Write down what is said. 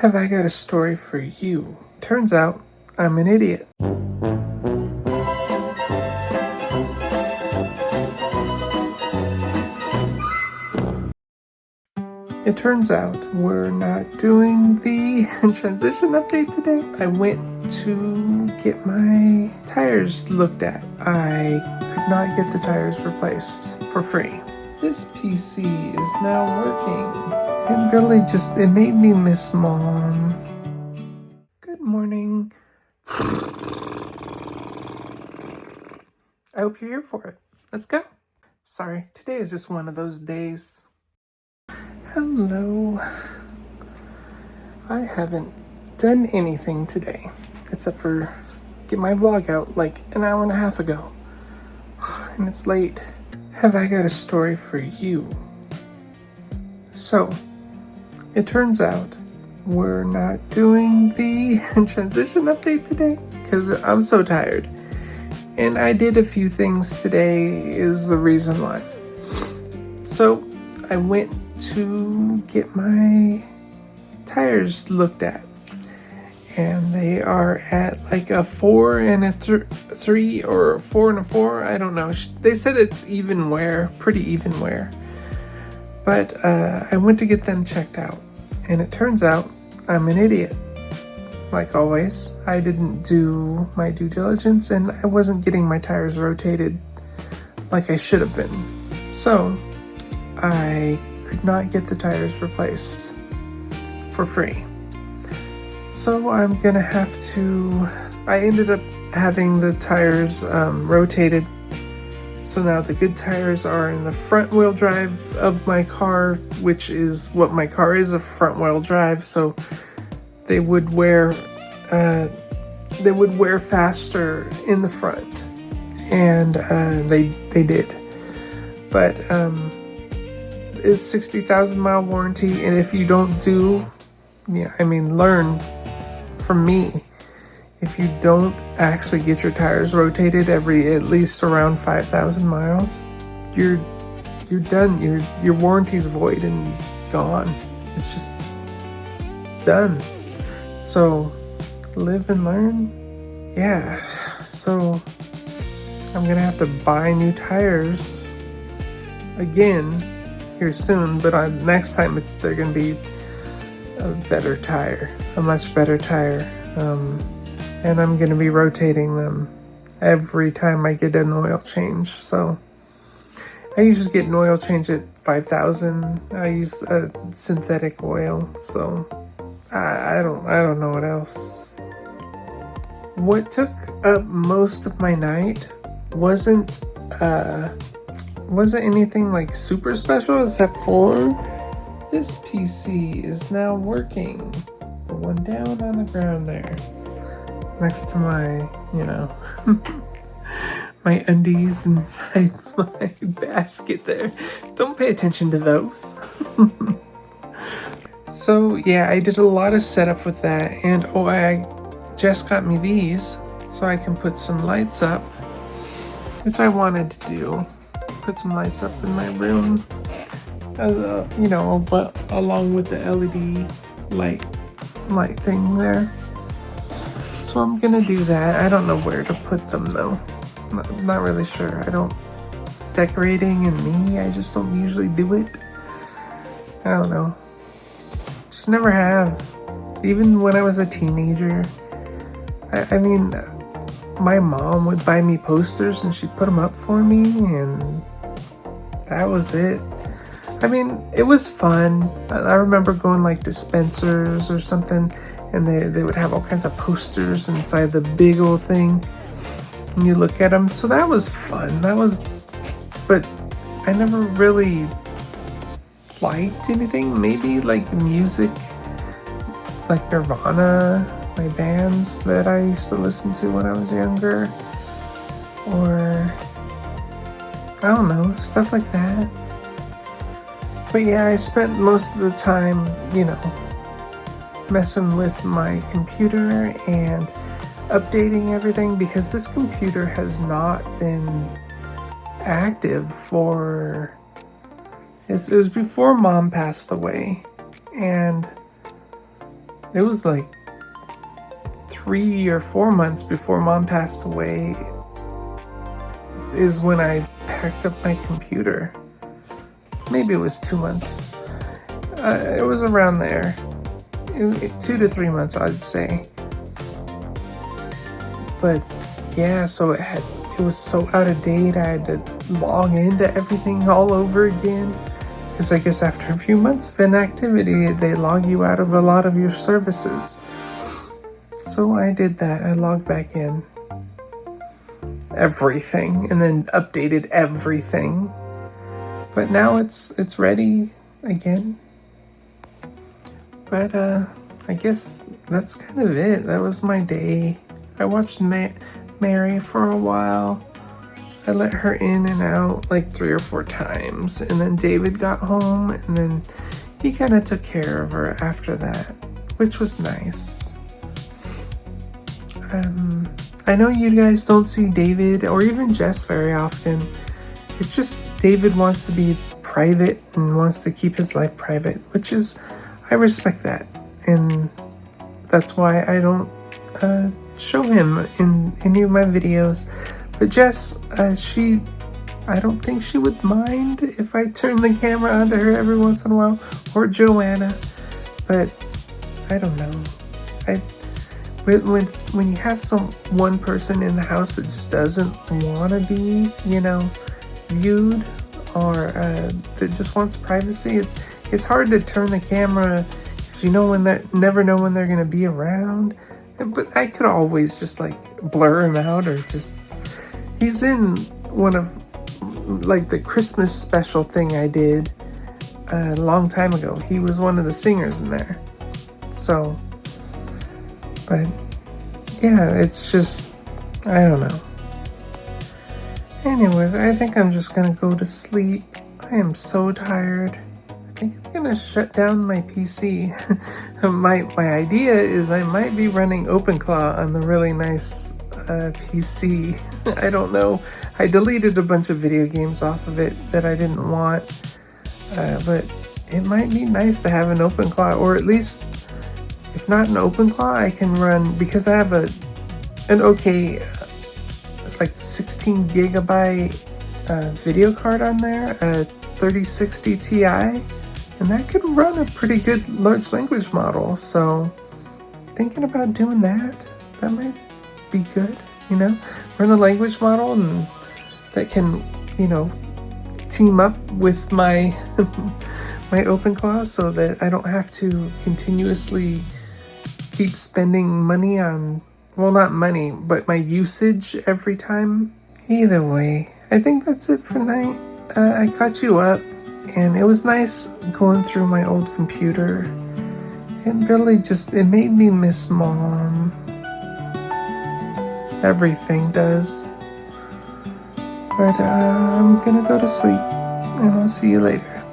Have I got a story for you? Turns out I'm an idiot. It turns out we're not doing the transition update today. I went to get my tires looked at. I could not get the tires replaced for free. This PC is now working. It really it made me miss Mom. Good morning. I hope you're here for it. Let's go. Sorry, today is just one of those days. Hello. I haven't done anything today except for get my vlog out like an hour and a half ago. And it's late. Have I got a story for you? So, it turns out we're not doing the transition update today because I'm so tired. And I did a few things today is the reason why. So, I went to get my tires looked at. And they are at like a 4 and a 3 or 4 and a 4. I don't know. They said it's even wear, pretty even wear. But I went to get them checked out. And it turns out I'm an idiot. Like always, I didn't do my due diligence and I wasn't getting my tires rotated like I should have been. So I could not get the tires replaced for free. So I'm gonna have to, I ended up having the tires rotated. So now the good tires are in the front wheel drive of my car, which is what my car is, a front wheel drive. So they would wear faster in the front, and they did. But it's 60,000 mile warranty, and if you don't learn from me. If you don't actually get your tires rotated every at least around 5,000 miles, you're done. Your warranty's void and gone. It's just done. So live and learn. Yeah. So I'm gonna have to buy new tires again here soon, but next time they're gonna be a better tire, a much better tire, and I'm going to be rotating them every time I get an oil change. So I usually get an oil change at 5,000. I use a synthetic oil, so I don't know what else. What took up most of my night wasn't anything like super special, except for this PC is now working. The one down on the ground there. Next to my, my undies inside my basket there. Don't pay attention to those. So yeah, I did a lot of setup with that. And I just got me these so I can put some lights up, which I wanted to do. Put some lights up in my room. But along with the LED light thing there. So I'm gonna do that. I don't know where to put them though. Not really sure. Decorating and me, I just don't usually do it. I don't know. Just never have. Even when I was a teenager. My mom would buy me posters and she'd put them up for me, and that was it. It was fun. I remember going like to Spencer's or something, and they would have all kinds of posters inside the big old thing, and you look at them. So that was fun. But I never really liked anything. Maybe like music, like Nirvana, my bands that I used to listen to when I was younger, or I don't know, stuff like that. But yeah, I spent most of the time, messing with my computer and updating everything, because this computer has not been active for... It was before Mom passed away, and it was like 3 or 4 months before Mom passed away is when I packed up my computer. Maybe it was 2 months. It was around there. 2 to 3 months, I'd say. But yeah, so it was so out of date. I had to log into everything all over again. Because I guess after a few months of inactivity, they log you out of a lot of your services. So I did that. I logged back in. Everything. And then updated everything. But now it's ready again. But I guess that's kind of it. That was my day. I watched Mary for a while. I let her in and out like 3 or 4 times. And then David got home and then he kind of took care of her after that, which was nice. I know you guys don't see David or even Jess very often. It's just David wants to be private and wants to keep his life private, which is, I respect that. And that's why I don't show him in any of my videos. But Jess, I don't think she would mind if I turn the camera onto her every once in a while, or Joanna. But I don't know. When you have one person in the house that just doesn't want to be, viewed, or that just wants privacy, it's hard to turn the camera because never know when they're gonna be around. But I could always just like blur him out, or just he's in one of like the Christmas special thing I did a long time ago. He was one of the singers in there. So, but yeah, it's just, I don't know. Anyways, I think I'm just gonna go to sleep. I am so tired. I think I'm gonna shut down my PC. My idea is I might be running OpenClaw on the really nice PC. I don't know. I deleted a bunch of video games off of it that I didn't want. But it might be nice to have an OpenClaw, or at least, if not an OpenClaw, I can run, because I have an okay, like 16 gigabyte video card on there, a 3060 Ti, and that could run a pretty good large language model. So thinking about doing that might be good, run a language model and that can, team up with my my OpenClaw, so that I don't have to continuously keep spending money on, well, not money, but my usage every time. Either way, I think that's it for tonight. I caught you up, and it was nice going through my old computer. It really it made me miss Mom. Everything does. But I'm gonna go to sleep, and I'll see you later.